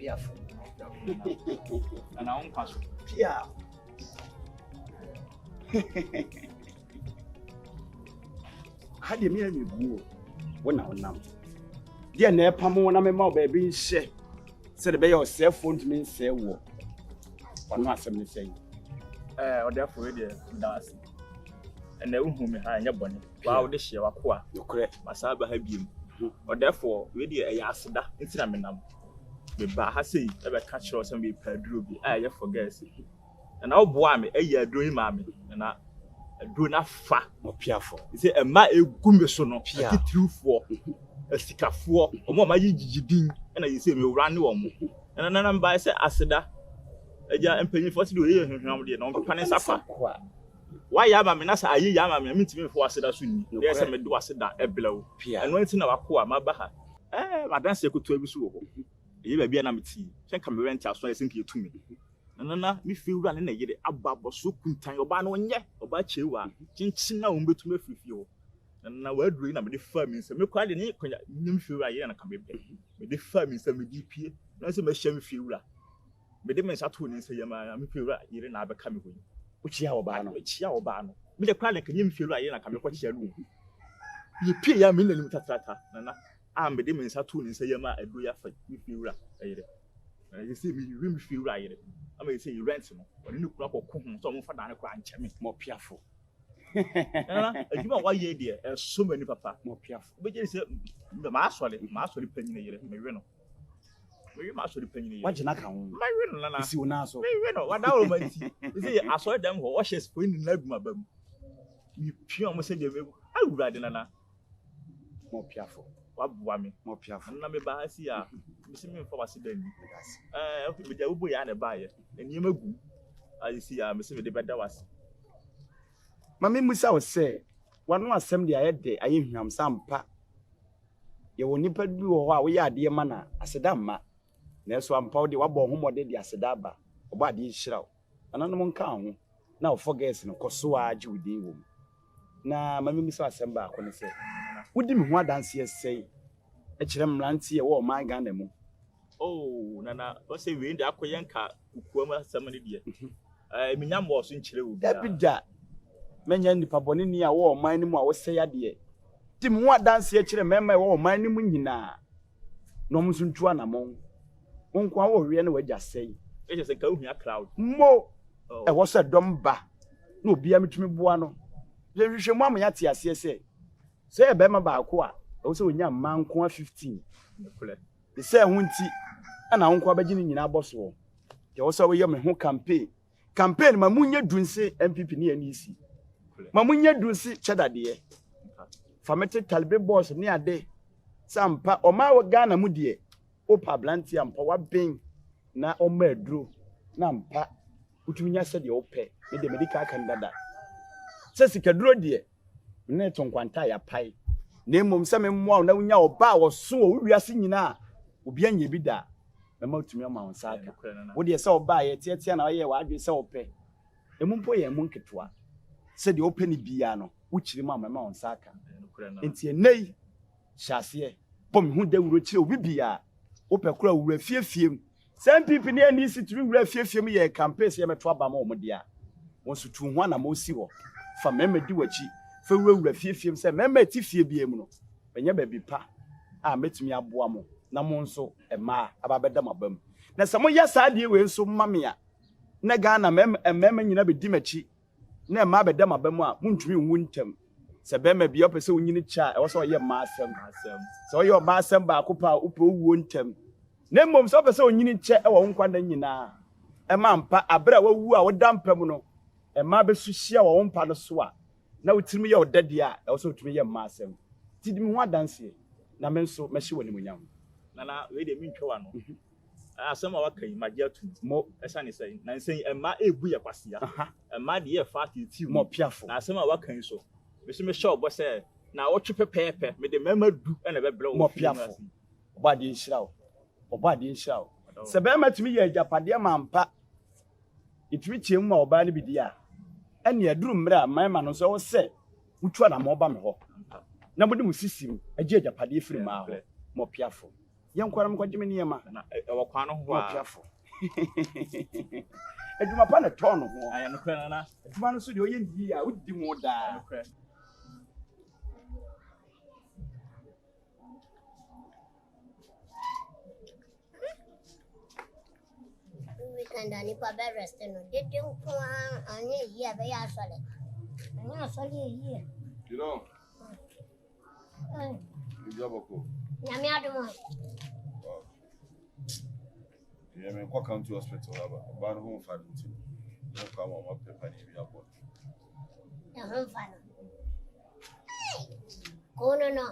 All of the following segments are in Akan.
piafo. And I won't pass. Yeah. How do you mean you go? When I know. Dear Nepamo, and I'm a baby share. Said the your cell phone to me say war. Or not something saying. Or therefore, that's and they won't me high in your bonnet. Wow, this year, you're correct. Masaba have you. Or therefore, really a yasida, it's a minam. The Bahasi ever catch us and be per druby. I forget. And I'll boy me a year doing mammy, and I do not fat more piafo. Is it a ma a gumbesono, a true for a sticker for, or more my jidin, and I say me run one. And then I'm by say Asida. A young and penny for to do here, and Panessa. Why Yamaminas are ye Yamam, meet me for Asida soon. There's a Meduasida, a blow. And went in our core, my baha. Madame Seco to a you may be an amity. Shank come rent as I think you to me. And then me feel running a year above so kuntan or ban one yet, or by Chewa, Chinchina umbe to me for you. And now we're doing a bit of farming, so me quite a new feel I and come back. But the farming some DP, no so much shame feel. But the men are tuning say, I'm feel right, you're in our coming with. Which yaw ban, me the crowd can you feel right and come watch your room. You pay a million tata, Nana. I'm the demons are tuning say, Yama, I do ya for you feel right. You see me, you feel right. I may say you rent some, or you look up some for Dana Cran, more piafo. You know why ye dear, so many papa, more piafo. But you say the master penny, Marino. Very much depending. What you not come? My winner, see you now. So, what now? You see, I saw them who washes for in the my bum. You pure must say, I would ride in an more piafo. What wammy, more piafo. And Nammy Bahasia, missing me for us then. With the Ubu and a buyer, and you may go. I see, I'm missing the better was. Mammy Musa would say, one was assembly I had there, I am some pa. You will nipper do what we are, dear manna, as a damn. Neso ampa de wabɔ ho mɔde de aseda ba oba de hyiraw ananom nka ho na oforget no koso age wudi wo na mami mi so asɛm ba akɔ ne sɛ wudi me ho adanse ɛsɛi ɛkyerɛ mlante ɛwɔ ɔman Ghana mu oh nana o say we ndi akɔyɛ nka kukuam asɛm ne de minyam wɔ so nkyerɛ wo da bida menya nipa bɔne ni a wɔ ɔman ne mu a wɔsɛ yade di me ho adanse ɛkyerɛ mɛma ɛwɔ ɔman ne mu nyinaa no mo so ntua na mo unkwa wo hwe na wagya sei e je se ka ohia crowd mo e wo se dom ba na obi ametumi boa no je hwehwe mo amanya te ase se e be ma ba ko a wo se onya manko 15 kule de se ho nti ana wonko abagye ni nyina boso je wo se wo ye me ho campaign ma munye dunse MPP ni NEC ma munye dunse chedade famete talbe boss ni ade sampa o ma wo Ghana mu de opa blanti ampa wa ben na o ma aduro na ampa utumi nya se de opɛ me de medical kan dada se sikaduro de ne tonkwanta ya pai na emom se me mmoa na wonya oba wo so wo wiase nyina obi anya bi da na ma utumi ama won saka wo de se oba ye tietia na ye wa adwe se opɛ emumpo ye mu nketoa se de opɛ ni bia no wukyiri ma won saka enti enei hyase bom hu da wuro kyire obi bia opɛ kura wura fiefiem some people near NEC to wura fiefiem ye campaign se meto aba ma omo dia won so tu ho na ma osi ho fa mema di wachi fa wura fiefiem se mema ti fie bia mu no benya ba bi pa a metumi aboa mo na mo nso ema ababeda mabam na se mo ya saade we nso mame a na Ghana mema nyina be di machi na ema abeda mabam a muntumi nwu ntem se bema bia opɛ se onyini cha e wo so ye ma asem se wo ye ma asem ba akopa upɛ wuo ntem na mmom so opɛ se onyini che e wo nkwanda nyina e ma mpa abra wawu a woda mpam no e ma be su hia wo mpa no so a na wotirimi ye odade a e wo so otumi ye ma asem tidimi ho adanse na me nso mehye woni munyam na we de mintwa no asem a wakan magia tu mo esa ne sei na sei e ma ebu ye kwasia e ma de ye fa ti mo piafo na asem a wakan so me sure bo say na wo twe pepepe me de mema du na be ble mo piafo oba de nhyiraw se be matumi ye agapade ma mpa itumi chiem ma oba ne bidi a ene aduru mre a man ma no so wo se wutwa na mo ba me ho na mo de musisim agi agapade firi ma ho mo piafo Yankwara mkwaje me niema. Na ewo kwa no ho a. Piafo. Eduma pa na to no ho. Aya no kra na. Eduma no so de oye ndi a wodi ho da. Weekend ani pa be rest no. Dede nko anye yi a be ya sole. Anya sole yi. You know. Yeboah. Nyame adumo. Yeah, me kwa county hospital aba home father. No come on my paper ni bi abo. Ya home father. Kono no.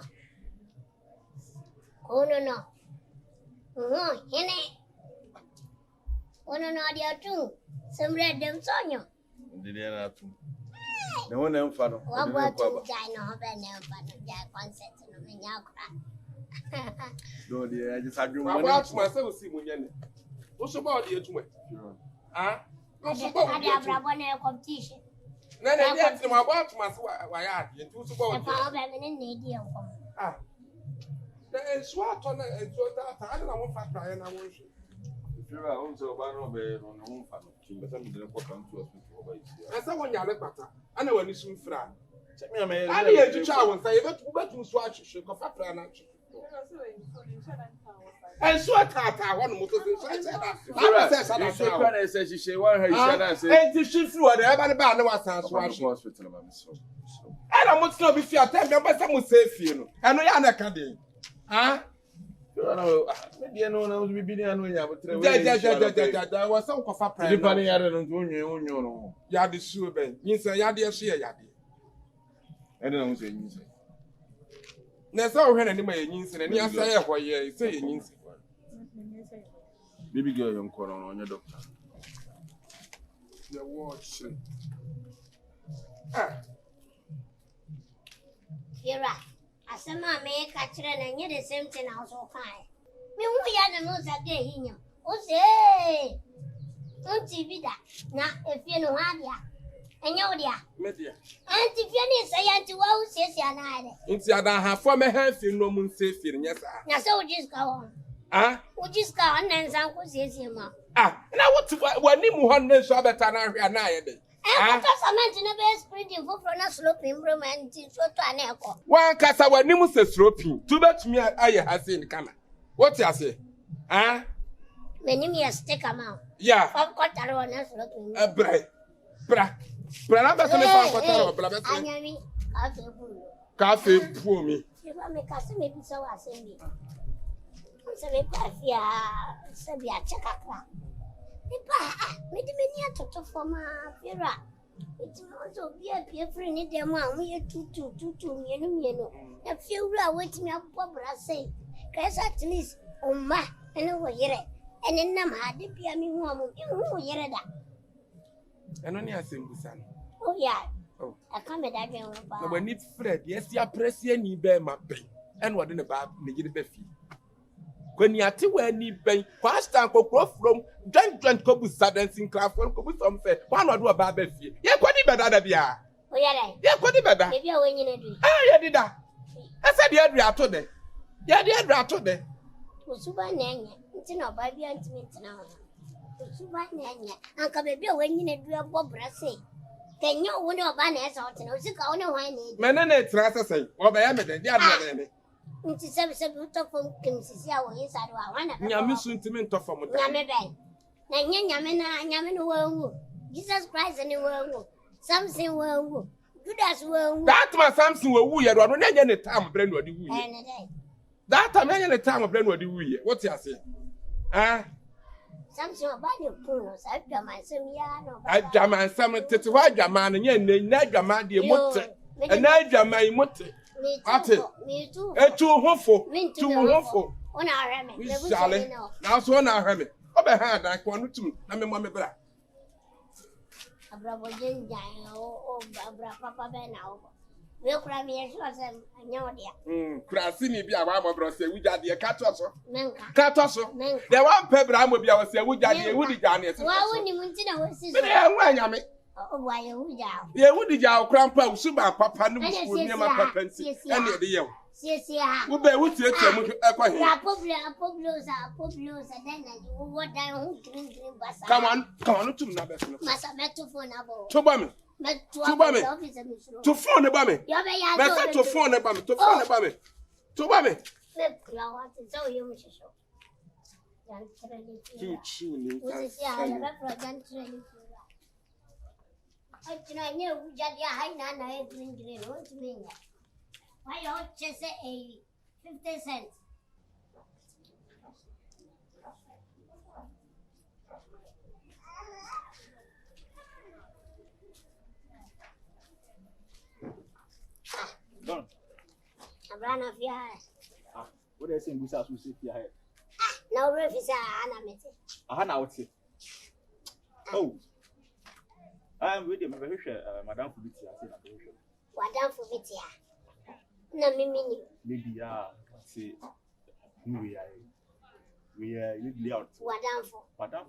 Hene. Kono no dia tu. Semre dem sonyo. Ndidi na tu. Na wona mfa no. Wa gwa tu jai no be na mfa no jai concert no me nya kra. No dia just adwum Wa gwa tu ma se o si munya ne. O so ba o dia tu me. Ah? O so ba o dia tu. Abrabo na competition. Na dia tu ma gwa tu ma se wa ya ade. Tu so ba o E dia. pa o be me ne di enkom. Ah. Na enso ato na enso ta ade na won fa pra ya na won hwe. Fira on so ba no be no home fa no. Kimbe me de kwa county hospital oba isi. Esa won ya le pata. Ana wani sum fra. Check me me. Ani ye twa won say betu so ahwehwe ko fa pra na ahwehwe. Enso ata won mo to say na. Na say say na. So kwa na say she wan ha isha na say. Enti shi fru o de eba ne ba ne wasan so ahwehwe. Hospital ba me so. Ana mo tino bi fi atem be ba say mo say fie no. Eno ya na ka de. Ah? Maybe no na we be no nya but Ja was so kofa prime. Dipa ni yare no onyo no. Ya de su ben. Yinsa ya de so ya de. Ene na mo say yinsa. Na so hwe na ni ma yinsa na ni asa ye hoye say yinsa. Baby girl yon kono no onye doctor. Ya watch. Ah. Kira, asema me ka kire na nye the same thing na so kan. Me hu ya na no sa de hinyam. O se. Unti bida na efie no ha dia. Enye o dia. Media. Anti fie ni say anti wa hu siesia na ade. Nti ada ha fo me ha fi no mun say fi nya sa. Na so o jiska won. Ah? O jiska on na nsan ko siesia ma. Ah, na what wani mu hon ne so abeta na hwe na ye de. Ah, cement na be spreading for na slope improvement so to ana eko. Wan kasa wani mu se stroping. Tu betumi aye ha se ni kana. What you say? Ah? Meni mi stick am. Yeah. Of quarter on na slope. Bra na be se me fa quarter bra be se. Anyami, afi bulu. Cafe puo mi. Eba me kase me bisa wa sembi. Se me pa fia se bia chekakra. Eba, me di me ni atoto foma fira. Iti mo so bia pie free ni dem a mo ye tutu mienu. Na fia wura wetimi abobra sei. Kaisa at least umma ene wo yere. Ene nam ha de bia mi hu amu. Hu yere da. Eno ni asembusa no. Oh yeah. Oh. I come that game pa. Na wani Fred, yes ya presi ni be ma ben. En wo de ne ba ne yire be fi. Kwani ate wani ben, kwasta kokro from joint ko bu dancing class ko bu some say, one no do ba be fi. Ye kwani be da bia. Oh yeah. Ye kwani be da. Maybe a wenyi na du. Ah ye dida. Ese de adu ato de. Ye de adu ato de. Osuba na anya. Nti na ba bia ntimi ntina ho. Osuba na anya. Anka be bia wenyi na du abobra sei. Kenyo wo ne oba na esa hote na osika wo ne hwan na. Mene na tra sesai. Oba ya me de adu de. Nti sebe utofo kimsisi a wo inside wa wana. Nyame su ntimi ntofo mo da. Nyame ben. Na nyame no wangu. Jesus Christ ni wangu. Something wangu. Judas wangu. That man Samson we wu ye do no nya ne time bre no odi wu ye. Ene dey. That time nya ne time bre no odi wu ye. What you say? Ah? Something about the puno. Sa dwama sem ya no. Adwama nsam tete ho adwama no nya na adwama de mote. Na adwama mote. Ate. Me too. Etu hofo. Tu hofo. Ona areme. Shale. Na so na areme. Obe ha dan ko no tum na me mo me bra. Abrabo jenjan o abra papa be na o. We kura me so say anya odia. Kurasi ni bi awa mo bro say wujade e ka to so. Menka. Ka to so. The one pe bra mo bi awa say wujade e wudi jane so. Wa woni munti na wo si so. Me e nwa anyame. Oh, why you down? Yeah, what did y'all grandpa suba papa no me my papa nti and the year. See, Wo be wo tie tie mu ekwa he. ya poblos, then you what down green basa. Come on, to na best no. Masa meto phone abo. To ba me. To phone ba me. You be ya. Be to phone ba me, to phone ba me. To ba me. Ya want to tell you much show. Too chilly. What is ya? I never done training. I know Jadia high nana green what to me. Why don't you say a 50 cents? Don. Abrewamafia. What they say Musa so sit here. No ref is ana mete. Aha na wote. Oh. We dey me madam Fubiti I say na be hwe. Madam Fubiti. Na mimi Lady say we are lay out. Madam.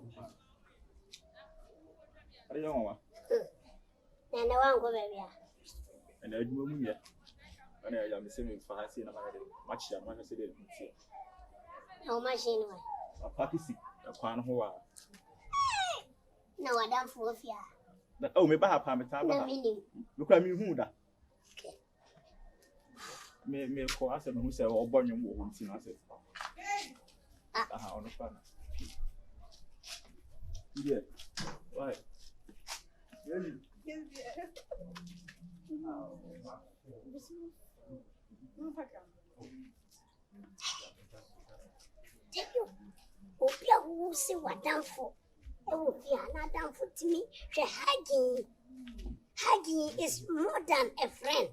Are you on? Na na wango baby. And I do mu ya. And I am saying for her say na match ya man say dey. How machine wa? A pakisi kwan ho a. Na Madam Fubiti. Oh, me ba ha pa me ta ba. Me kwa me hu da. Me ko ase me hu se obo nwom wo nti na ase. Aha, ono fa na. Yeah. Why? Really? Tell you. Opia who say what down for. Opia na down for to me. Hugging is more than a friend.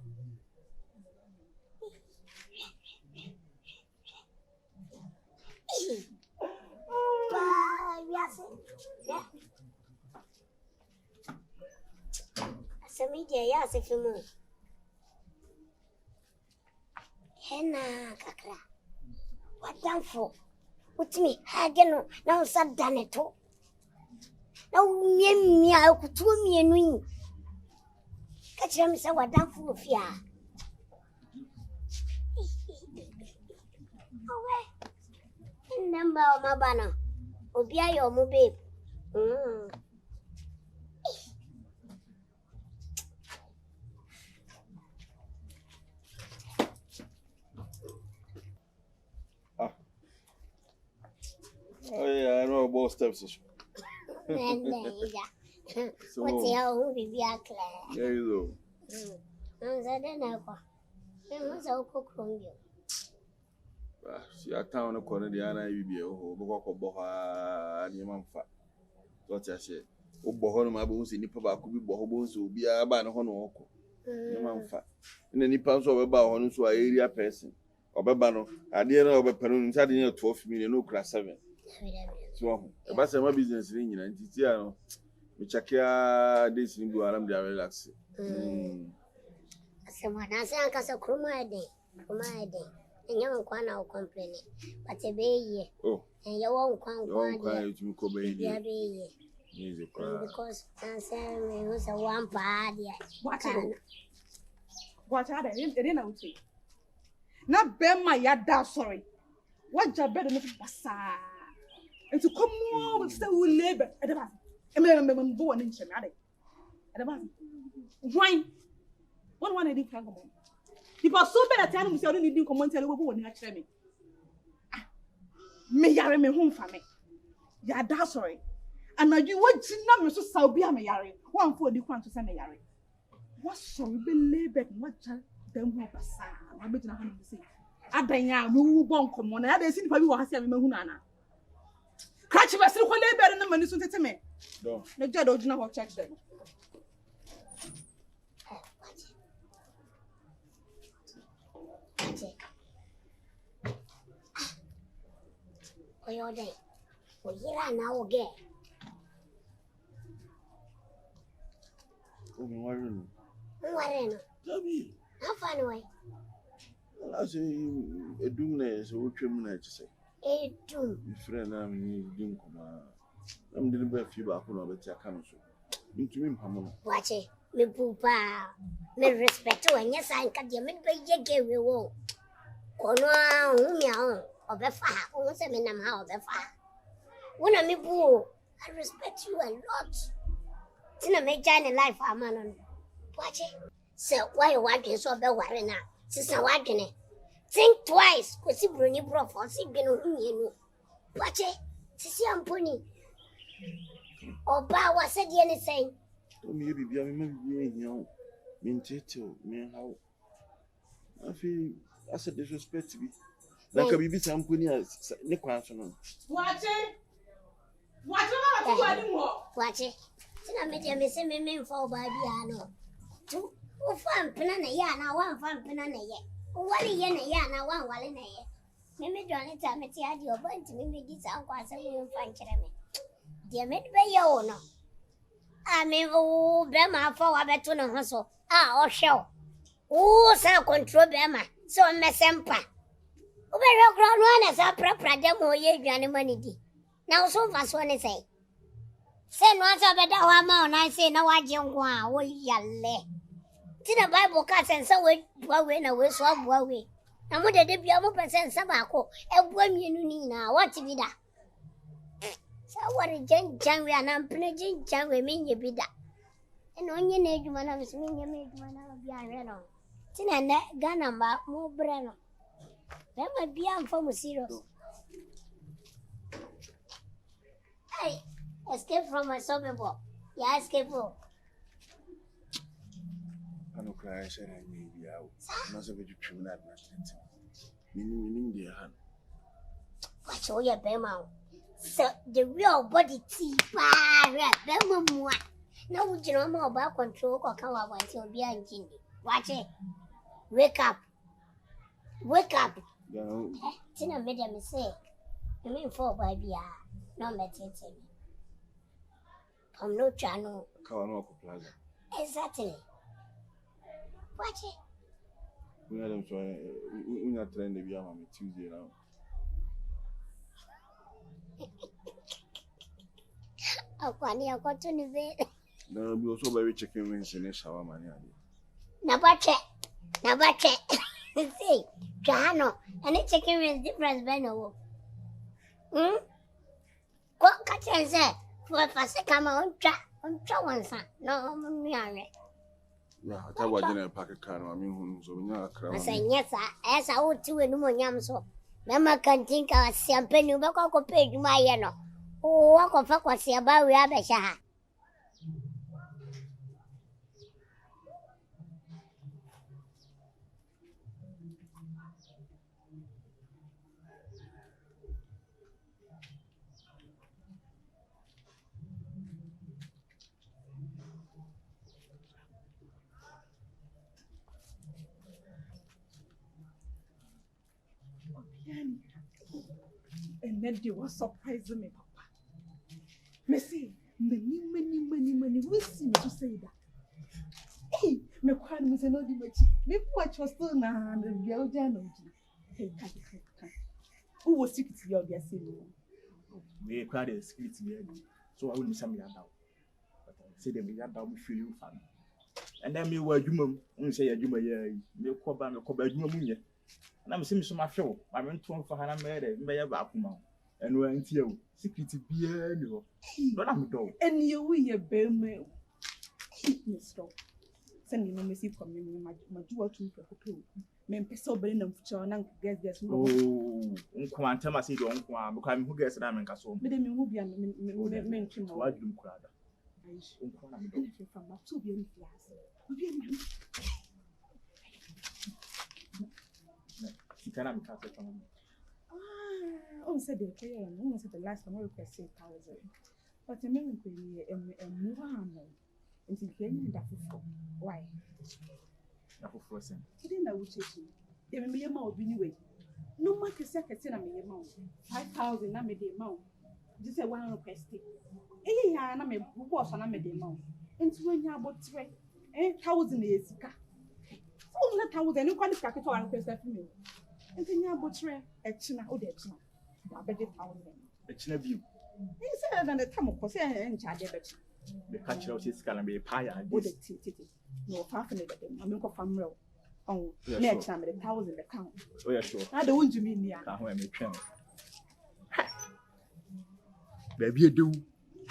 Media ya se filmu. Hena kakra. Wadanfo. Utimi hageno na usadane to. Na umiemi akutu mienu yi. Kachira mi se wadanfo fia. Owe. Namba o mabana. Obi ayo mu babe. Oh yeah, I know about steps. So what's your who be clear? There you go. I'm so cook see, I town a corner the Anna Bibi, oh, Boha, and your man fat. What I said. Oh, Bohon, my bones in Nipa could be Bohobos, will be a ban honor. Your man fat. In any pounds of about one to a area person. Or Babano, I didn't know about Peru inside near 12 million, no class 7. So, about my business in England, Tiziano, which I care this in Guaram, they are relaxing. Someone has a cast of Crumade, and you won't complain, but a bay, oh, and you won't come to Kobe. Because Sansa was a one party. What are they? They didn't say. Not bear my yard, sorry. What job better than Bassa? And to come more with still labor at the back. And remember born in Shanade. At the back. Why? One I didn't come on. If I so better time, we didn't come and tell you what actually me. May I remain home for me? Yeah, that's sorry. And now you want to know me so be a mayari. One for the one to send a yari. What sorry be labor? What child? Then what Bassa? I'm not going to say. Adanya mu bon komo na ya si nipa bi wo hase me hu na na catch me sir ko le bere na mani so tete me do na jada oduna ho check them oyo de oyira na oge oh me worry no Dabi afan way I say a doom so what you mean to say a doom friend I'm doing I'm didn't be few back on but I can't so Ntumi mpamono. Boakye, me pupa. Me respect when yes I can de me be ye we wo. Kono a hu mi a obefa. O se me nam ha obefa. Wona me bu I respect you a lot. Tina me join life amano. Boakye. So why you want so be worry na? Sister wadwene. Think twice. Kosi broni bro for si gbenu hu yenu. Boakye, sisi amponi. Oba wa said anything. To me be bia me ma bi ehia. Me ntete me how. I feel as a disrespect bi. Like bibi samponi ne kwan so no. Boakye ma tu ani mo. Boakye. Tina me de me se me mfo ba bia no. Tu o fan pena na ya na wan fan pena na ye. O wale ye na ya na wan wale na ye. Me dwane ta me ti adi oba ntimi me di sa kwa se me fan kire me. De me be ye o no. A me o be ma fa wa beto no ho so. A o hwe o sa control be ma. So me sempa. O be re kro no na sa prapra dem o ye dwane mani di. Na o so fa so ne sei. Se no asa be da wa ma o na se na wa je ngwa o yalle. Ti the Bible ka sense we bua we na we so bua we. Na mo de bia mo percent sa ba ko e bua mienu ni na what bi da. Sa wari jan we na mpene jan we me nye bi da. E no nye na edwuma na so me nye me edwuma na bia hwe no. Ti na ne Ghana ma mo bre no. Be ma bia mfa mo serious. Hey, escape from my suburb. Yeah, escape. Ano cry say na me bi awo. Na so be twem na na tete. Minim dey han. Watch all your bema. So the real body tea para bema mua. Now would you know more about control or come out until be engine. Watch it. Wake up. Wake up. Tina made a mistake. I mean for baby. No matter. I'm no channel. Kawano plaza. Exactly. Watch it. We are trying. We are trying to be on Tuesday now. I got to the bed. No, we also buy chicken wings in a shower money. Now watch it. See, Jano, and the chicken wings different Beno. What catch and say? For a second, on one son. No, me are it. Yeah, I thought I didn't pack a car. I mean, so we know a crowd. I say, yes, as I would do in Momaa so. Mamma can think of champagne, you back up paid my yano. Oh, walk of fuck was about Rabasha. And then they were surprising me, Papa. Me say, many, we see me to say that. Hey, me quite miss another much. Me watch was still now and the girl Jano. Hey, who was sick to your guest? We cried a secret here, so I will miss some yard out. But I say them yard out, we feel you fun. And then me were you, say a Juma, you call Juma. And I'm seeing so much show. I went to for Hannah made by a background. And went here, secret beer, but I'm a dog. And you will bear me. Miss Row. Send me a message from me, my dual two for two. Men peso brain of China, guess. Oh, Uncle Thomas, you don't want because I'm who gets them and castle. But then you be a mention of what you cried. I should from my 2 billion class. You cannot be casted from me. Oh, said the player and almost at the last time I requested 1,000. But a man could be a Momaa until he ended up before. Why? Not for frozen. He didn't know which is you. There may be a mouth anyway. No matter second, I may amount 5,000. I made the amount. Just a 1 request. Eh, I am a boss and I made the amount. And when you are about 1,000 years. Oh, 1,000 you can't capital and request for me. And then you are about a china or the china. I bet 1,000. A china view. He said, and the time of course, and charge a bet. The catcher of his can be a pie. What the tea? No, half an hour. I'm going to farm row. Oh, next time, 1,000 account. Oh, yeah, sure. I don't want you mean, yeah. Can't wear me trim. Baby, you do.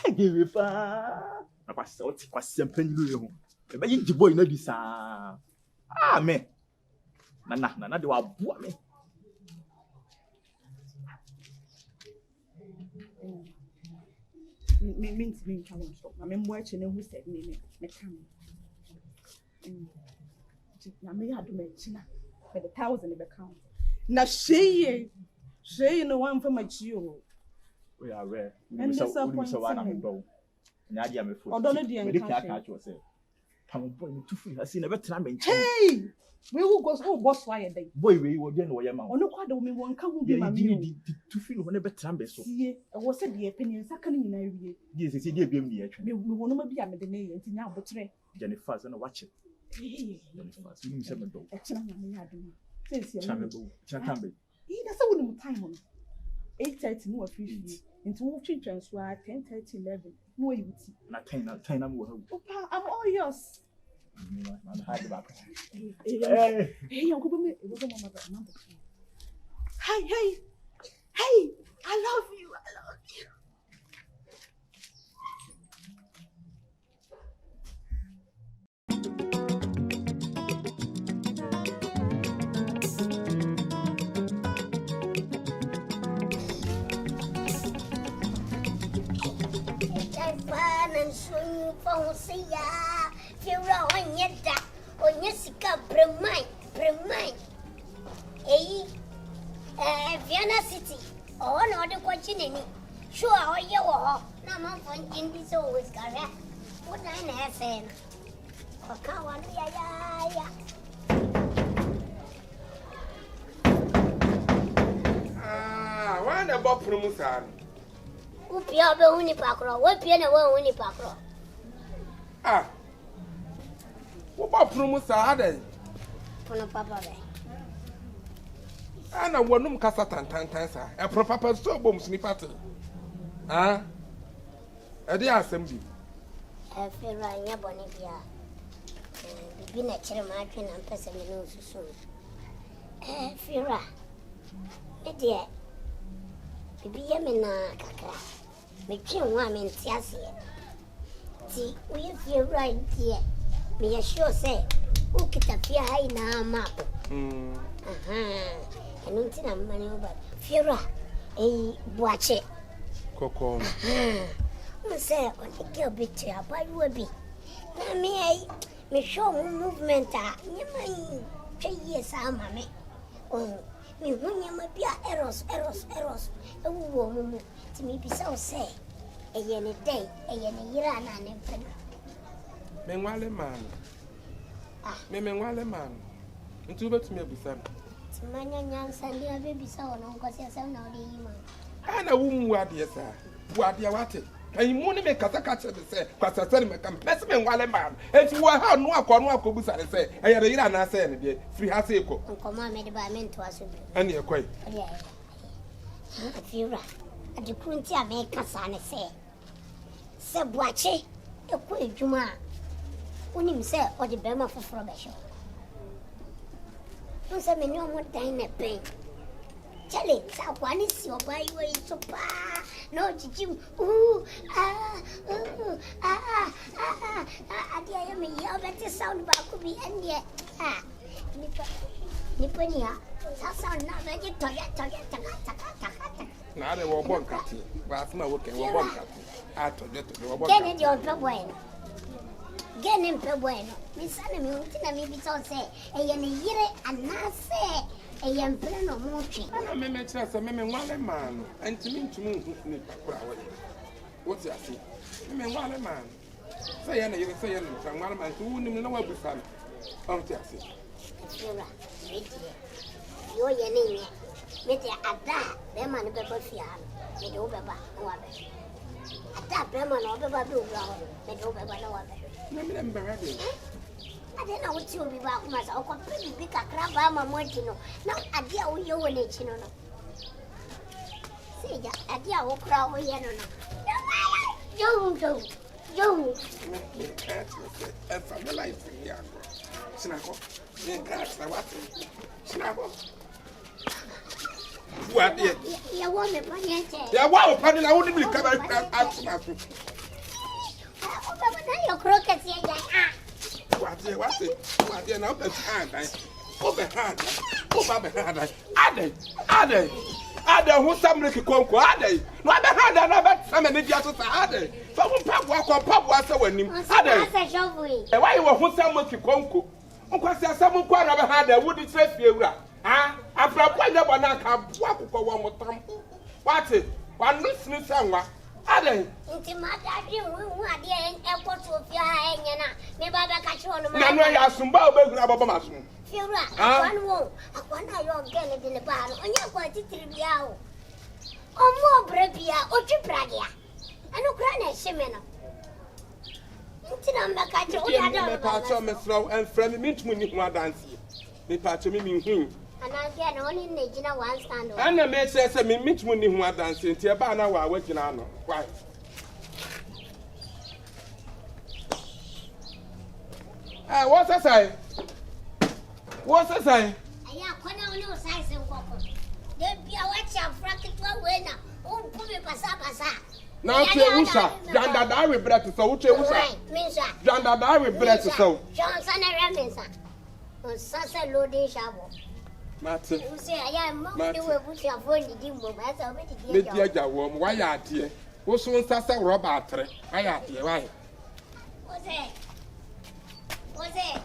I give you far. I was out, was something new. But you boy, no, this. Ah, me. Nana, do I boot me? Means me come on stop. I'm watching who said me come. I may have to mention for the 1,000 account. Now she no one for my child. We are rare. And So disappointing. I'm going. Nadia, me for. Although the catch yourself. Come on, boy, too free. I see never time. Hey, we will go so boss why a day. Boy, we will get no yammer. Oh, no, quite the woman come be Yeah, my you meal. too free whenever time so. See, I was at the opinion, second in area. Yes, it's a dear baby. We want to be a medicine and now but three. Jennifer's and watch it. Hey, Jennifer's. You seven dog. a channel. Since you're Chamber. he doesn't want time on 8:30 no officially into walking transfer 10:30 11 no you see. Not 10 I'm with Opa, I'm all yours. I'm hard about Hey, Uncle me, it wasn't my number. Hey, I love you. And swing for see ya. Feel on your duck on your sicker Bremine. Vienna City. Oh, no, the question any. Sure, oh, you are. No, my phone in this always correct. What I have said. Oh, come on, yeah. Ah, why the Bob Promusan? Who Pia Boni Pacro? What Piana won't only Pacro? Ah, what about Promusa? Pono Papa. And I want them Cassatan, a proper so bomb snippet. Ah, a dear assembly. I feel right near Bonivia. Be natural marking and person knows soon. Fira, a dear. Be a mina, Kaka. Make you one in Tiasia. See, we feel right, dear. Me assure say, who get a fear high now map. I don't think I'm money over. Fira, a watch it. Coco. Say, on the girl bit you, but you will be. Me show movement. You may 3 years, mammy. Oh, me when you might be errors. A woman to me be so say. A year a day, a year a year and an infant. Menwale man. Menwale man. And two bets me with them. Manya Sandy, I will be so long because you're so naughty. And a woman, what dear sir? What dear what? And you want to make a catch at the say, because I said, Miss Menwale man. And you are how no Cobus, I say, I had a year and I said, 3 has a cook. Uncle Ma made by men to us. And you're quite. Yeah. If you're right, at the Quinty, I make a son say. Say, watch it, a quick Juma. When him say, or the Bema for Frobisher. Don't say me no more time at pain. Tell it, so one is your boy way to pa. No, Jim. I am a better sound about could be and yet. Nipponia, sound not very toilet. Now they were born catty, but my work and were born catty. I told you to go. Get it, your bueno. Get him per bueno. Miss Anna, maybe so say, a year and not say. A young plan of mochi. I remember just a man, and to me to move. What's that? Man. Say, and you say, and one man to whom you know what we found. Oh, yes. You're your name. Met at that, them and the Bafia, made over at that, them and over Babu, made over Remember, I don't know what you'll be about myself. I'll pretty big a crab, I'm a mochino. No idea who you will let you know. Say, idea will crowd, we don't know. Yo. Family life here. Sinako. What? Sinako. What? You want me money? Yeah, wow, pardon, I wouldn't be coming out. Your croquettes here. What? Now that's hand. Over hand. Ade who some like konko ade no abe hand na be some ne dia so ade so won pap wa se wanim ade why you who some like konko onko se asam nko na be hand wo di tre fie wura ha afra kwa nya bona ka bo akokọ wo motam wate wan listen sanwa ade nti mata dwi hu ade ekoto fie ha enya na me ba be ka che ono na no ya sumba obegura baba maso Fiora, akwana yo gele de ne ba no onya kwa titiri bia o omo brebia o twipradia anu kra na hye no nti na mbaka che o ya da me pa cho me slow and friend me ntumi ni hu dance me pa cho me hu ana ge na oni na gina one stand o ana me se me ntumi ni hu dance nti e ba na wa wagina no why what's that say? What's that say? Aya kwana oni o sai se nkoko de bia wa cha frakitwa we na o pume pasa now che usha janda da we breath so che usha minsa janda da we breath so Johnson na minsa o sasa loading shabo mate you say aya mo ni we buti afo ni di mo ba sa o be me dia ja wo mo wa ya ade wo so nsasa rubber atre aya ade why What's it?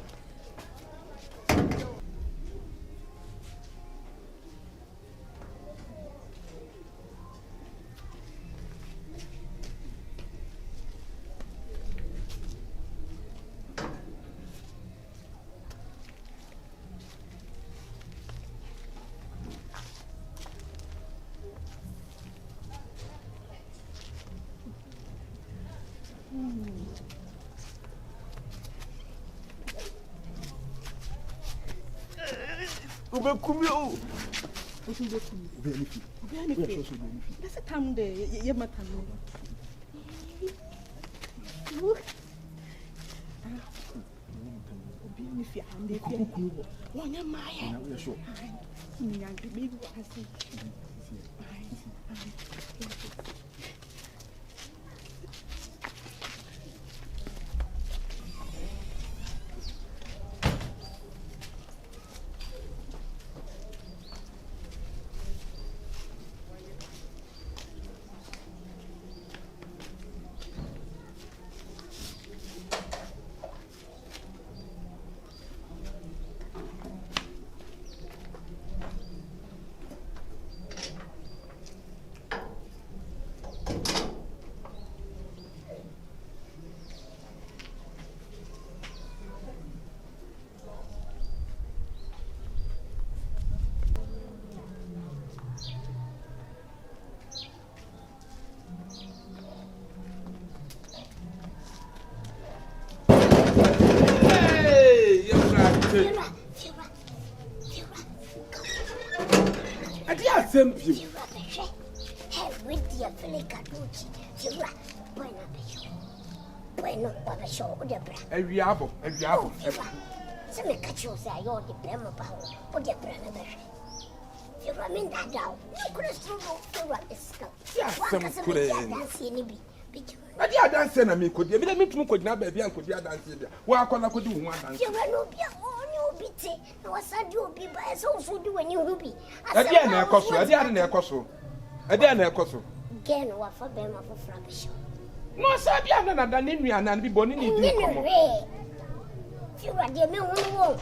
Ubekumi o. That's a time there. You might come. If you hand it, one of my baby, I see. Simple. With your Felicaducci, Fira, Bueno, Baba Show, the bread. A riabo. Some catchers say you're the Bema Power, or the brother. Fira mean that down. You could have thrown Fira is skull. Yes, some could have. I did dance and I mean, could you meet me could not be uncle dance? Well, I could do one dance. You will be on your bitty. No, I said you'll be by us also do when you will be. Again, I cost you. I didn't have cost you. I didn't have cost you. Again, what for Bema for Frabisho? No, Sabian than in me and be born in the you are the men won't.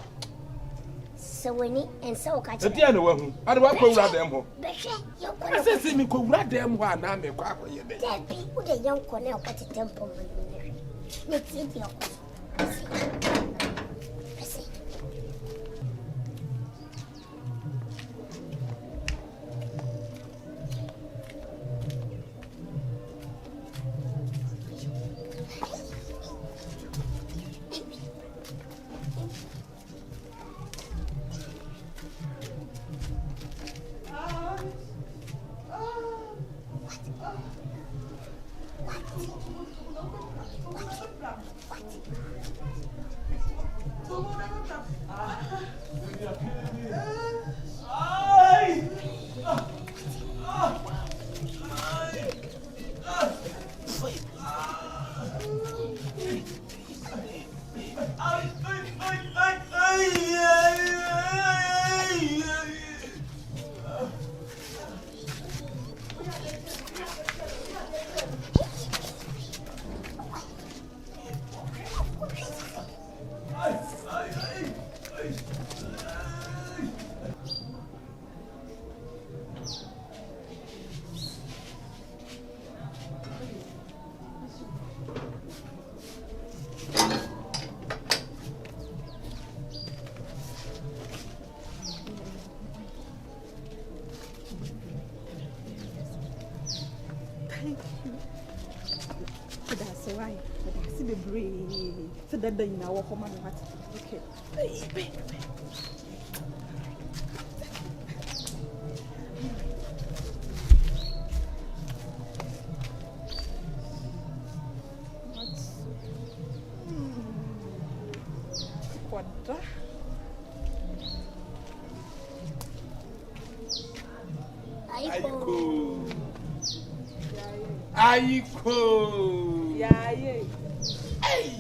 So winning and so catch the other one. I don't want to ride them. I said, me could ride them one. I'm a quack. That be with a young Cornell at the temple. Let's eat your bebree. So that day na wo koma no hat. Okay. Quadra. Aiko. Yeah. Hey,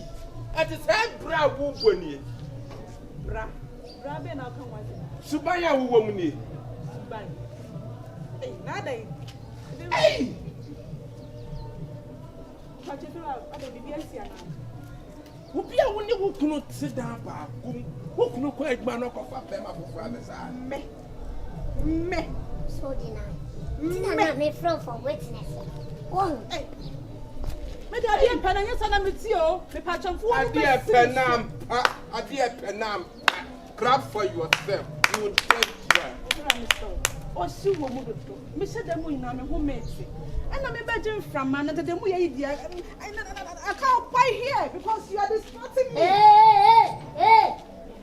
at the same bra wuboni. Bra be na kan wazi. Subaya wumuni. Suban. Hey, nada. Hey. Pachefira, ade bibi asia na. Obi a woni wo kunu sit down ba kum. Wo kunu ko egba no ko fa be ma fufu amesa. Me. So deny. Tina me from for witness. Oh. Hey. Me da dia pena nya sana meti o. Me pachemfo wo. Adia penam. Grab for yourself. You will take care. O si wo mu do. Me se dem ina me ho meti. And I'm imagine from man that the way I can't quite hear because you are distracting me. Hey.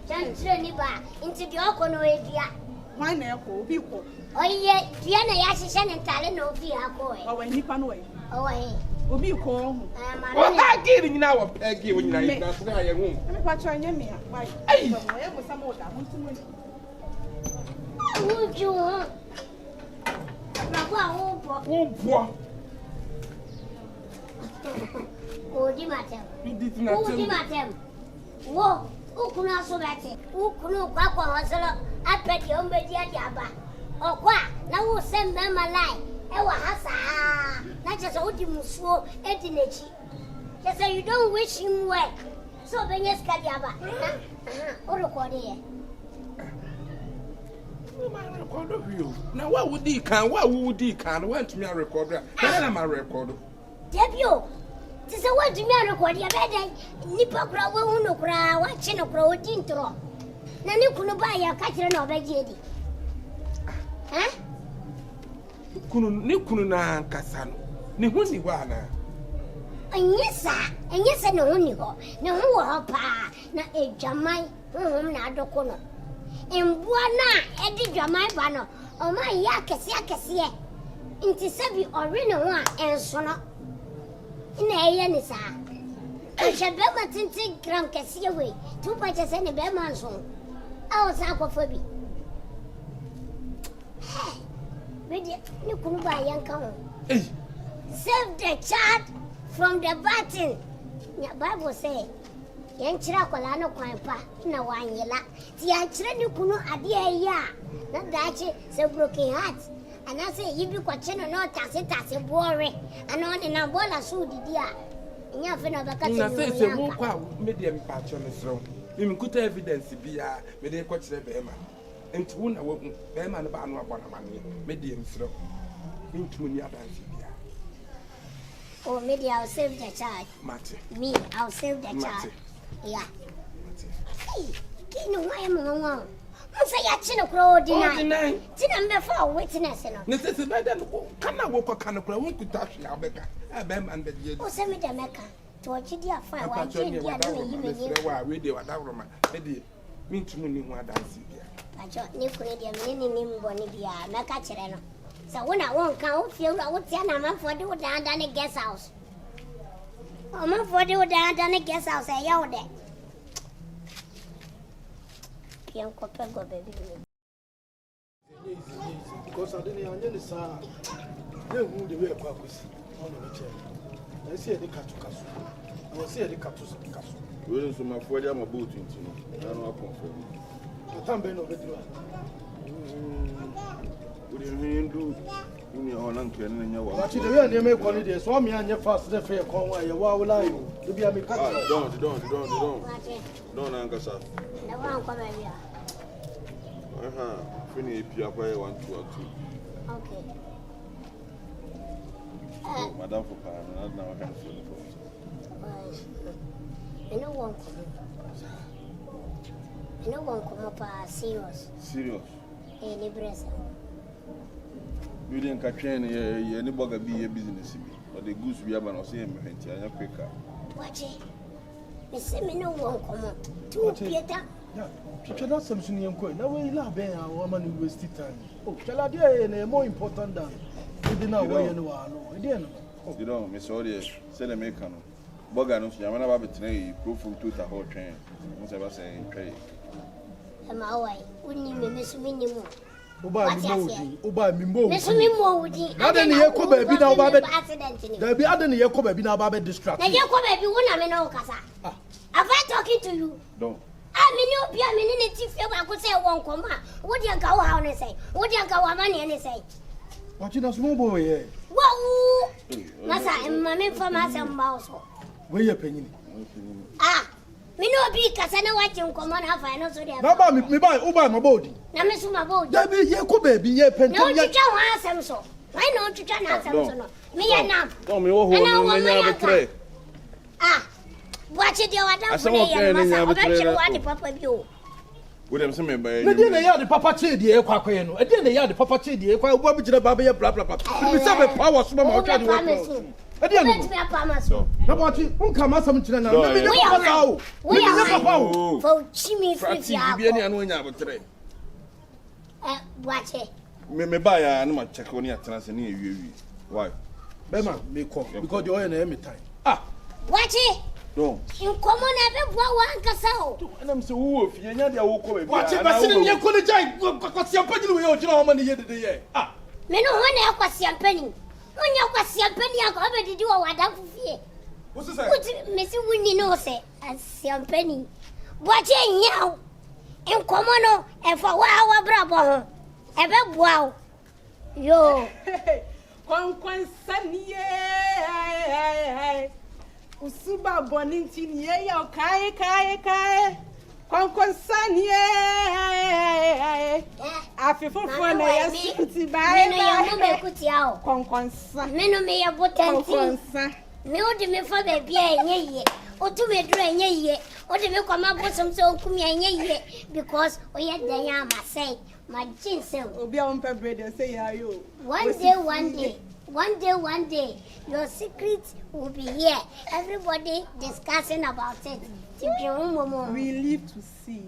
Can't train back into the Okono area. Why now, people? Oh, yeah, Diana Yashan and Talent no fear. Oh, when he pan away. Oh, hey. Will be called. What are giving now? Peggy when you're not in your room. Let me watch on your mirror. Why? Hey, was some more. I want to win. Would you? Oh, Dimatem. You did Oh, not Dimatem. Whoa, who could not so that? Who could not quack on herself? I bet you on Jabba. Oh, quack. Now we'll send them a lie. Ewa hasa. Not just old Musso, Etinechi. Just so you don't wish him well. So, Ben Escadiaba. Or record here. Now, what would he can? What would he can? Want me a recorder? Then I'm a recorder. Debut. Tis a word to me a record. You better nipper crowd won't cry, watching a crow intro. Now you couldn't buy a catcher of a jady. Huh? Nikuna Cassano. Nihuni wana. And yes, and no only go. No, pa, na a jamai, na docono. And buana, Eddie Jamai Bano, or my yakas, into Sabi or Reno one and sono. In a yanisa. I shall be my tinted grand cassia way, 2 patches and a bear manson. I was aquaphobia. Ready, you couldn't buy young cow. Save the child from the button. Your Bible say, Yanchira Colano Quampa, no one yella. The Yanchira you couldn't idea ya. Not that so broken hearts. And I say, you be watching no tacit as a worry, and on in a bola so did ya. And you're finna back at the medium patch on the throne. You could evidence be a medium coach the Bema. And to one awoke Bema and Bano Bonamani, medium throw. Into me, oh, maybe I'll save the child. Matty. Me, I'll save the child. Yeah. Hey, you know why I'm on. Say, I chin a crow deny. Tin before witness. Necessary better can I walk a can of crow to touch your Becca. I bam and the year. Oh, send me the Mecca. To watch it, dear fire. Why, radio at that room. Lady, mean to me what I see. I don't need Canadian meaning Bonivia, Mecca Chereno. So when I won't count, feel I would tell them for the down a guest house. I'm for the down a guest house. I yelled it. Young Copago, baby. Because I didn't understand. They moved the way of Quackus on the chair. I see the Catucas. I see the Catus. Williams from my 40 am a boat into me. I don't know confirm. I can't bend over the What do you mean, do? You know, on Uncle and your wife. Actually, the real name quality, so me and your fast the fair conway, you are lying. To be a mechanic. Don't, Uncle, sir. The one come here. Finish if you are 1, 2 or 2. Okay. Madame for Pan, and now I have to look for no one come up serious. Serious? Any breast. You didn't catch any bugger be a business, but the goose we have an Ocean and you're quicker. Watch it. Me say me no won come. Tu Peter. Yeah. Chachana Samson Yanko. Now we la be a woman waste time. Oh, Chaladia more important than we didn't know where you are. You know, Miss Odia, said American. Boganus, Yamana Babitre, proof from Tuta whole train. What's ever saying, trade. Am I way? Wouldn't you miss minimum? Uba Mimbo. Miss Mimo would be. Not any Yako baby now, Babette. Accident. There'll be other Yako baby now, Babette distracted. Now, Yako baby, when I'm in Okasa. Have I talking to you? No. I mean, you'll be a minute if I could say one comma. What do you go out and say? What do you go money and say? Watching a small boy here. Whoa! Massa and mammy for Massa Mouse. Where you penny? Ah, me no be Cassana watching common half I know so they Now, me buy Uba my body. Now, Miss Mabo, There be Yako baby, ye pen. no, you can't ask them so. Why not you can't ask them so? Me and now. Don't me oh, Ah, watch it, you are down for the papa view. with them some by The dinner yard, the papa cheat the air quaqueno. A dinner yard, the papa cheat the air quack, what would you blah blah blah. We have a power swim out. I didn't know. Now, what you come out some children now? We are for Jimmy Fraxy, be any unknown today. Watch it. Me buy a animal check on your Tanzania. Why? Bema, me call because you're in every time. Ah, watch it. No. You come on, every one castle. And I'm so wolf, you're not the walk away. watch it, but sitting here, couldn't because you're putting away your money here today. Ah, Me no one was champagne. When you was champagne, I got to do what I fear. what's this? Put Miss Winnie no say as champagne. Watch it now. And come on, and for our bravo. Ever wow. Yo. Kwan sani usuba boninti ni ya kai kwan sani afefofo na ya suti bai Me no ya mo me kutiao. kwan sa Me no me ya botanti. Me odi me fa ba bia enye ye. Otu me duro enye ye. Odi me kwama bosom so okumi enye ye because oye dan ya ma say my ginseng. obi a won pe bread say ya yo. One day, your secret will be here. Everybody discussing about it. We live to see.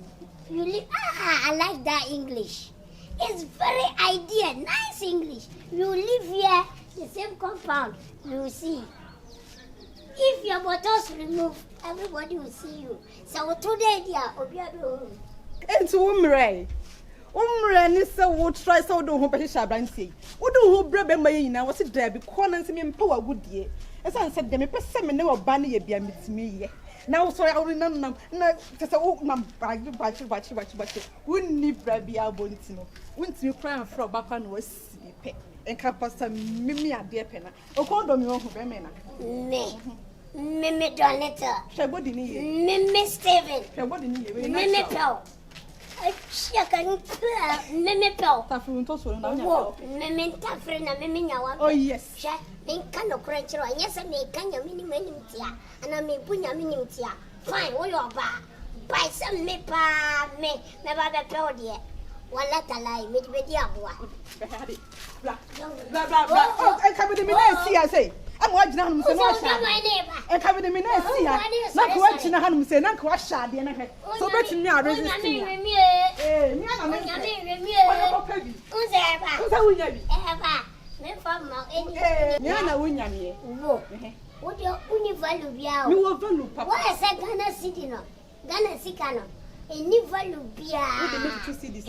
You live. I like that English. It's very idea, nice English. You live here, the same compound. You will see. If your bottles remove, everybody will see you. So today, dear, Enti umre. Umre ni se wo try se wo do ho pe hye abrantie. Wo do ho bre be maye nyina wo se da bi ko na nse me mpa wa gudie. Esa nse de me pese me ne wo ba ne ye bia metimi ye. Na wo so ya wo nam na tese wo nam bachi. Wo ni bra bia bonti no. Wo ntimi kran afro bakwa na wasi pe. Enka pasta mimi ade pe na. Okondo mi ho be me na. Me Donetta. Shebodi ni ye. Me Steven. Shebodi ni ye. Me Pel. Me Pel. Tafu nto so na Wo, me tafre na me nyawa. Oh yes. Sha, me kan okranchiro, anya se me kan nyami ni tia. Ana me bu nyami ni tia. Fine, wo yo ba. Bai se me pa me ba be Pel de. Wala talai me be di aboa. Blah. Oh, I come with me na see I say. I'm watching him say no sha. I come with me na see ya. Na ko watching him say na ko sha de na he. So bet me a resist me. Me na me. Unza wunya bi. Me from ma eni. Me na wunya me. Wo. What your uni value bia o. Me wo value papa. What is Ghana city no? Ghana sika no. Eni value bia. What dey make you see this?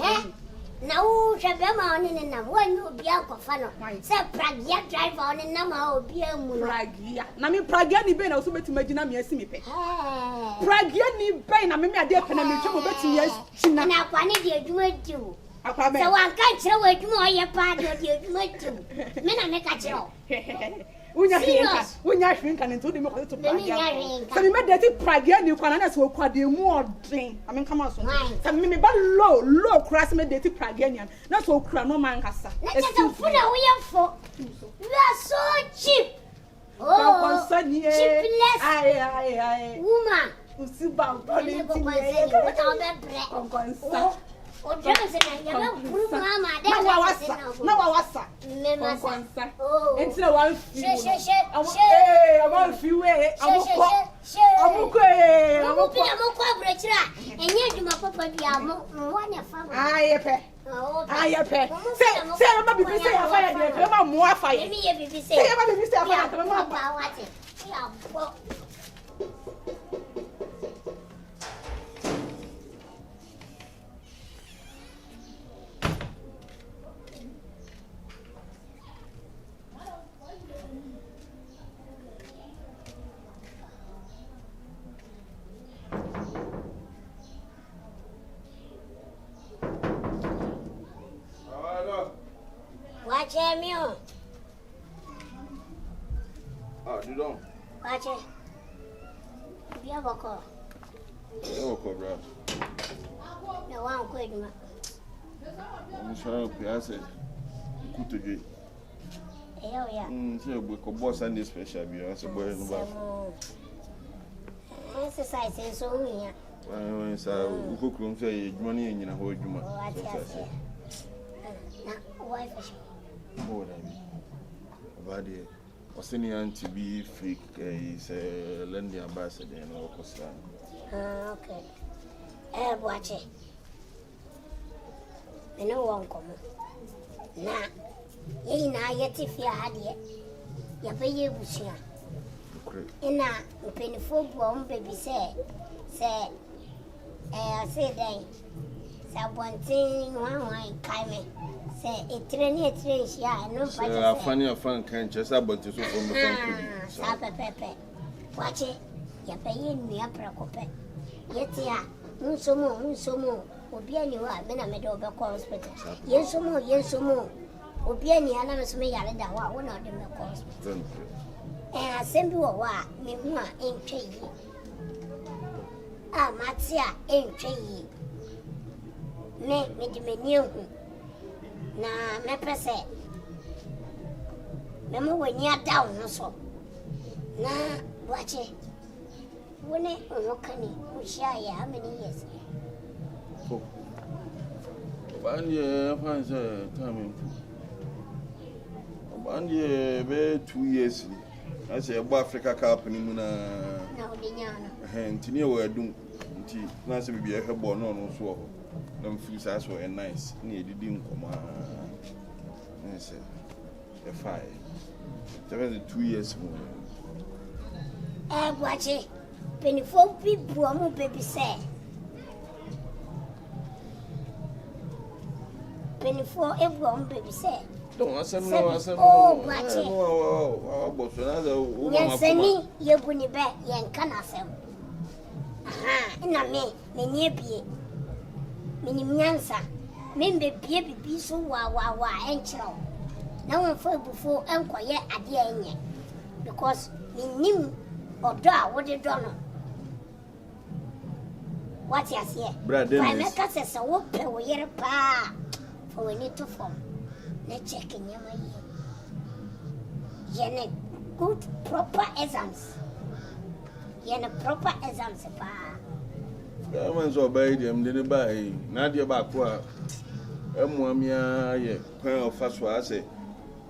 Na wo hwebe ma oni ne nam wanyi obi akofa no. Se Pragia driver oni na ma obi amu no. Pragia. Na me Pragia ni be na so betima gina me asi me pe. Pragia ni be na me ade pe na me twa betima asi na. Na kwani de adwuma diu. Akwa me. Se wan kan kire wa adwuma oye pa de adwuma diu. Me na me ka kire o. Unya hwinka ne ntodi me ko to Pragia. Se me de Pragia ni kwa na so kwa de mu odin. I mean come on so. Se me ba low cross me de Pragia ni na so kura no man kasa. Na check the food we are for. We are so cheap. Oh, cheapless. Aye. Woman. Usiba boli ti ye. O dress na ya ba buru mama de. Na wawasa. Me masa. Oh. Entina wan fi. She. I want fi we. I want Amukwe. Amukwa brechira. Enye duma papa bia mo wane fa. Ayepe. Ayepe. Say mama bibi say afaya de mama mo afaya. Me ye bibi say. Say mama bibi say afaya de mama ba wate. Ya bo. Watch me. You don't. Watch it. Bia boko. Bro. No one quit me. I'm trying to pay. I said, good to you. Yeah. So we could boss Sunday special. I said, boy, no bad. Exercise so we. We could come say money in your whole juma. Wife. Oh, about it. Was any to be freak is a lending ambassador and all costa. Okay. Watch it. I know one come. Nah, ye na yet if you had yet. You pay you bush. And now, penny full bomb baby say, say, then. Say one thing, one kind. Say a train, yeah, no, but I find your fun can't just about to so from the Sapa Pepe. Watch it. You're paying me a precope. Yet, yeah, Unsomo, Obiani, I've been a middle of a hospital. Yes, more. Obiani, I never smell that one of them hospital. And I send you a wa, me more ain't tree. Ah, Matsia ain't tree. Make me the menu. Na me pese me mo wanya down no so na wache wone onwokani ushia ya how many years oh ban ye fan say time ban ye be 2 years I say Yeboah Africa Cup ni mu na odinya ntini e wa adum nti na say bibia hebo no so ho na feel say so nice na edidi nkoma yes the 5 2 years more wache penifo people amu baby say penifo everyone baby say don't asem oh wache boso na za wo ma sani yebuni be yen kana asem aha ina me nie bie minim nyansa membe bie bibi so wa enchiro na won fa bufo enkoye ade enye because minim odo a wode do no what you say brother make us say wo pe wo yere pa for we need to form na check nyama ye good proper exams pa man so by them dey buy na dey back kwa emuamia ye kwan of so ase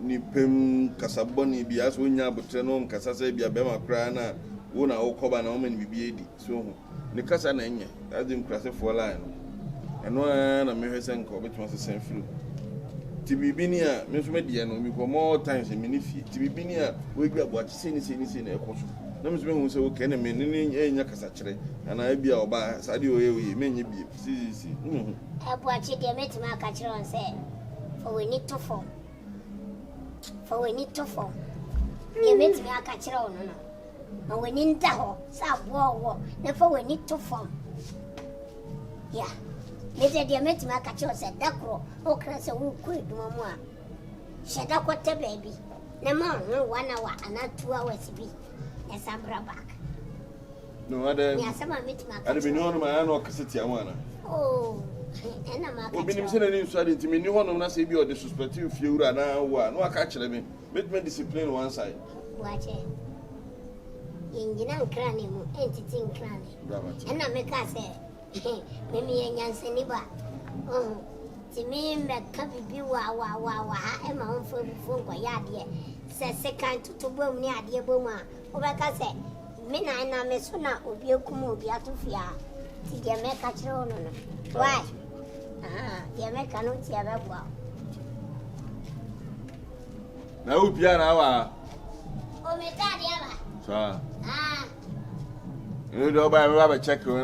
ni pem kasaboni bi aso nya botre no nkasa se bia be makra na wo na wo koba na wo man bibi edi so ho ni kasa na enye azim krase for line no na me hwese nko betuma se sen flu ti bibi ni a me so me die no mi ko more times me ni fi ti bibi ni a wo gba bo ati se ni na ekoso na me so me hu se wo kene me ni enya kasa kire ana bia oba sade oye me nye bi si abo achi de metima ka kire on say for we need to form ye metima aka kire on no ma we need nda ho sa wo na for we need to form yeah me de metima aka kire say dakro o kra say wo ku eduma mu a sheda kwata baby na ma ho 1 hour ana 2 hours bi na sabra back no other ya sama metima aka and be no ma na okaseti amana oh ena ma ka obi nim se na ni nso ade ntimi ni hono na se bi o disrespect you fiura na wa no aka kire me me discipline one side watch ingina nkrane mu entity nkrane ena me ka se me me nyansani ba ti me me ka bibi wa ha e ma onfo bifo nko ya de se second to bom ni ade bom a o be ka se Me na me so na obi ekum obi atofia. Ti de me ka kire ono no. Why? De me ka no ti abeboa. Na ubia na wa. O me ta de aba. So. You do buy me ba check on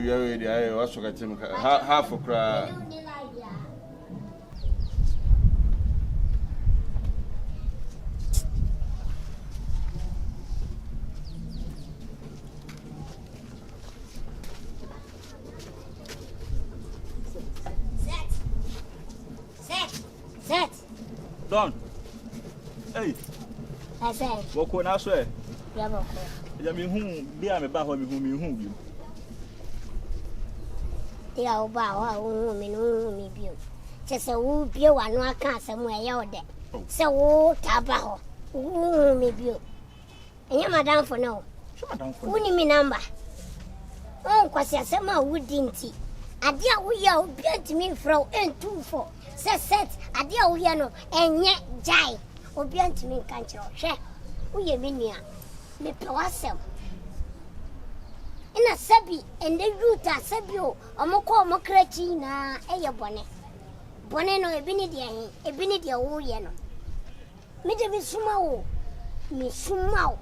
you dey I was get him half okra. Set. Don. Hey. I say. Woko na so e. Ya boko. Ya me hu bi a me ba ho me hu bi. Ya o ba wa me no me bi. Che se wo bi wa no aka asem e ye ode. Se wo taba ho. Wo me bi. Enya madam for no. So madam for. Wo ni mi number. On kwasi asem a wo di nti. Ade a wo ya obi antimi frɔ N24. Set ade a wo ya no enye jai. Obi antimi nka nkyerɛ hwɛ. Wo ye me nua. Me pe wasem. Ina sabi ende yuta sabi o omoko omokrachi na eye bone. Bone no ebi ni de wo ye no. Me de mi suma o.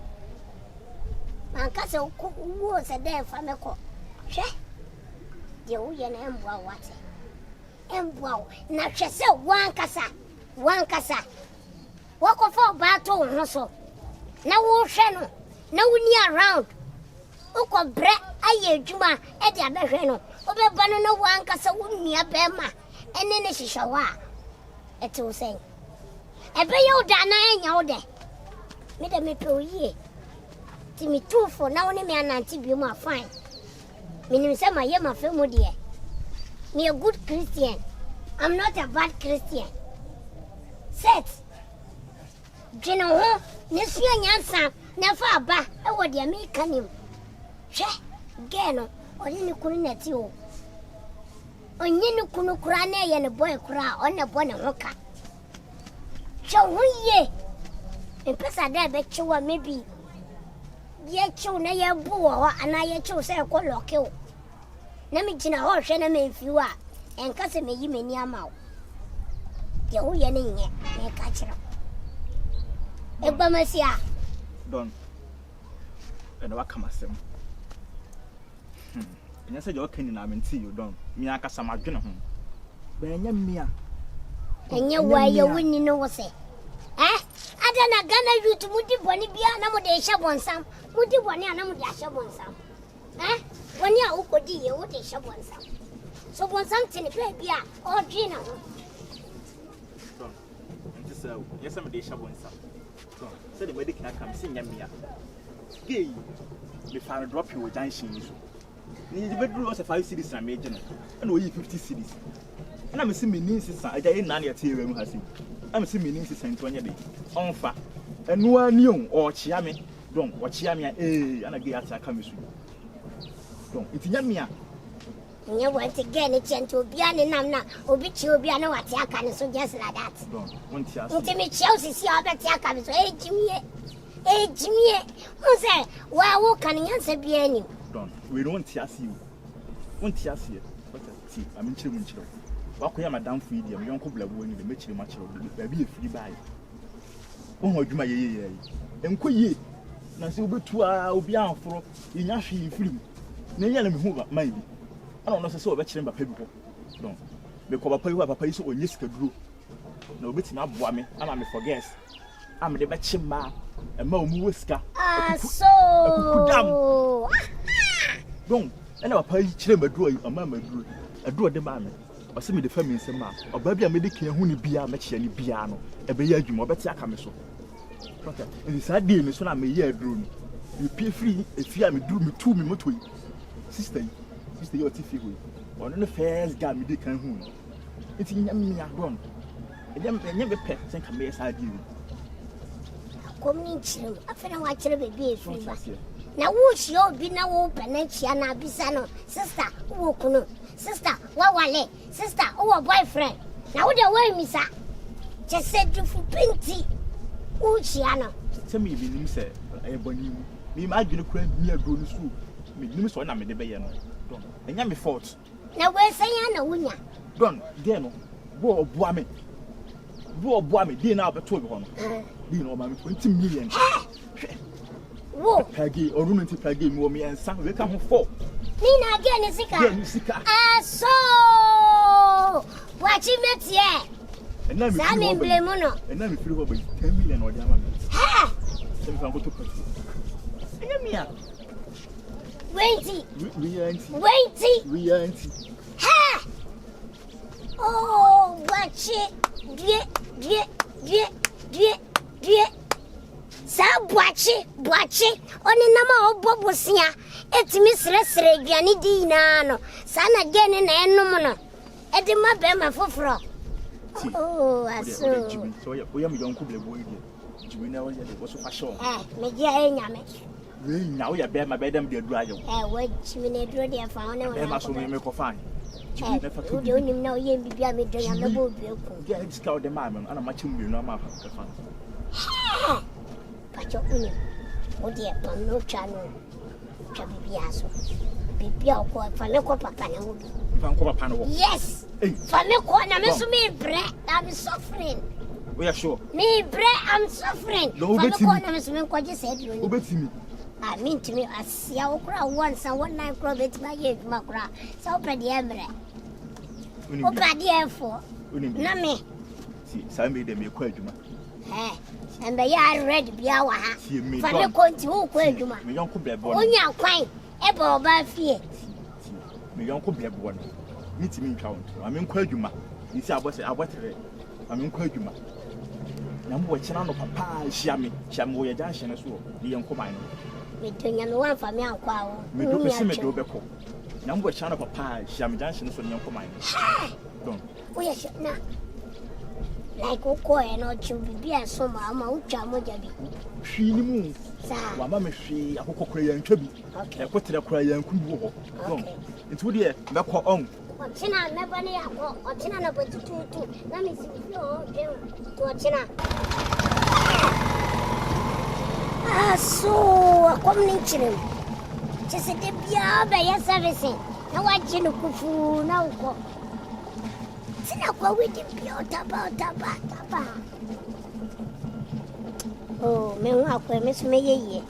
Manka se wo se den fa me ko. Hwe. De wo ye na embua wate. Embua na hwe se wankasa. Wako for bato ho so. Na wo hwe no. Na wo ni around. Uko bre aye adwuma e de abehwe no. Obeba no na wankasa wo nua be ma. Ene ne hihwa a. Ete wo sen. Ebe ye oda na enya wo de. Me de me pe oye. Ti mi tufo na wo ne me ananti bi mu afine. Minim say my ma fe mo de. Me a good Christian. I'm not a bad Christian. Set. Jeno ho ne sua nyansa na fa aba e wo de me kanim. Hwe geno oni ni kunu nati o. Onye ni kunu kura na ye ne boy kura on ne bo ne hoka. Hwe huye. Empesa da be chiwa maybe. Ye chiw na ye bu wo ana ye chiw se ko loke o. Na mi gina ho hwe na me mfiu a enka se me yi mani ama o. De ho ye ne nye me ka kire. Egba masia. Don. Ena wa kama sem. Enya se je o kan ni na menti you don. Mi aka samadwene ho. Ba enya mmia. Enya wa ye woni no wo se. Ada na Ghana youth mudi boni bia na mo de hye bonsam. Mudi boni ana mo de hye bonsam. Boni a ukodi ye wo de hye bonsam. So bonsam tini pe bia o dwi na ho. Don. Nti se yes am de hye bonsam. Don. Se de medic na kam se nya mmia. Gay. Me fa drop you junction so. Ni the bedroom was a 5 cities na me gina. And we 50 cities. And I'm see me nin sister aja e na na tie we hasi. I'm see me nin sister ntonya de. Onfa. Enu ani on o chia me. Don o chia me ana ge ataka me so. Don itinya me a. Nya want to get it chance obi ani nam na obi chi obi ana wate aka ne so just like that. Don won tia. Nti me Chelsea si abeti aka me so ejimie. Who say wa wo kan yansa bia ni. Don we don't tia see you. Won tia see. What see am nchire mu nchire. Wakoya madam fu idi am yonko blabu ni de mechire ma chire ba bi e free buy. Won adwuma ye. Enko ye. Na se obetu a obi anforo yenya hwe firim. Na yenya na me hu ba mai bi. Ana no se obekire mba pa bi ho. Don me ko papa yi wa papa yi so onye sika duro. Na obeti na aboa me ana me forget. Am de be chimma e ma omu wesika. So Akukudam. Don ena papa yi kire maduro yi ama maduro. Aduro de ma me. Ose me de fami nsem a oba bia me de kan hu ni bia me kye ni bia no e be ya adwuma obeti aka me so. Okay. Ndi sa de me so na me ye aduro ni. Me pie free efi a me duro me tu me moto yi. Sister you tifi ho. Ono no first guy me de kan hu. Enti nya me ya don. Enya be pe sen ka me sa di. Community afena wa kire bebe efi ba. Na wo shi obi na wo penantia na bisa no sister wo kunu sister wa wale sister wo boyfriend na wo de wa mi sa just said you for 20 wo shi ana Se me bi nim se e boni mu Me imagine kura me aduro ni so. Me nim so na me de be ye no. Don. Enya me fault. Na we say ya na wunya. Don, there no. Bo oboa me. Dey na obeto bi ho no. Dey no ma me 20 million. Wo. Pagi, orununti pagi mi wo me ensa we ka ho 4. Ni na ge ni sika. Ge ni sika. Aso. Wachi metie. And now me blame no. And now me feel over 10 million or the amount. Ha! So we can go to party. Enya. Wait. We are auntie. Ha! Oh, wachi. Die. Sa boachi. Oni nama obobosia. Etimi sere aduane di na no. Sa na gene na enum no. Edi ma be ma foforo. Oh, aso. So we am young couple boy here. Jimmy now we was so fashion. Me dia enyame. We now ya be ma be dem dey dru ajo. We Jimmy na dru dey fa one we. Be ma so me ko fine. Jimmy na fa to. We onim na oye bibia me do ya me bo bi eku. Yeah, it's called the man ana ma chimbi no ma fa fa. Pacho unim. O dia pam no chano. Cha bibia so. Bibia ko fa me ko papa na wo. Fa ko papa na wo. Yes. For me, I'm suffering. We are sure. Me, I'm suffering. No, for me, I mean to me, I see our crowd once and 1 night crowd at my head, Macra. So, pretty emre. What bad year for? Not me. See, some made them a quadruma. And the yard red be our hat. See me, for me, going to quadruma. Me uncle Blab, only a quaint, Ebrewamafia. Me uncle Blab one. Meet me count. I'm in quadruma. You see, I was I'm in quadruma. Now, watching on papa, Shammy, Shamoya Junction as well. The young command. Me doing one for me, I'll me do see me do beco. Now, watching on papa, Shammy Junction for the young command. Don't. We are not like Okoy and or be a summer, I'm out Jamojabi. She moon. Mamma, she a hook cray and chubby. I put the cry and cool. It's would ye, back on. Tina never near or Tina about to let me see to Tina. So a community. Just a debia by your servicing. Now I didn't kufu now. Tina go with the pure taba. Oh, me wa ko me so me ye.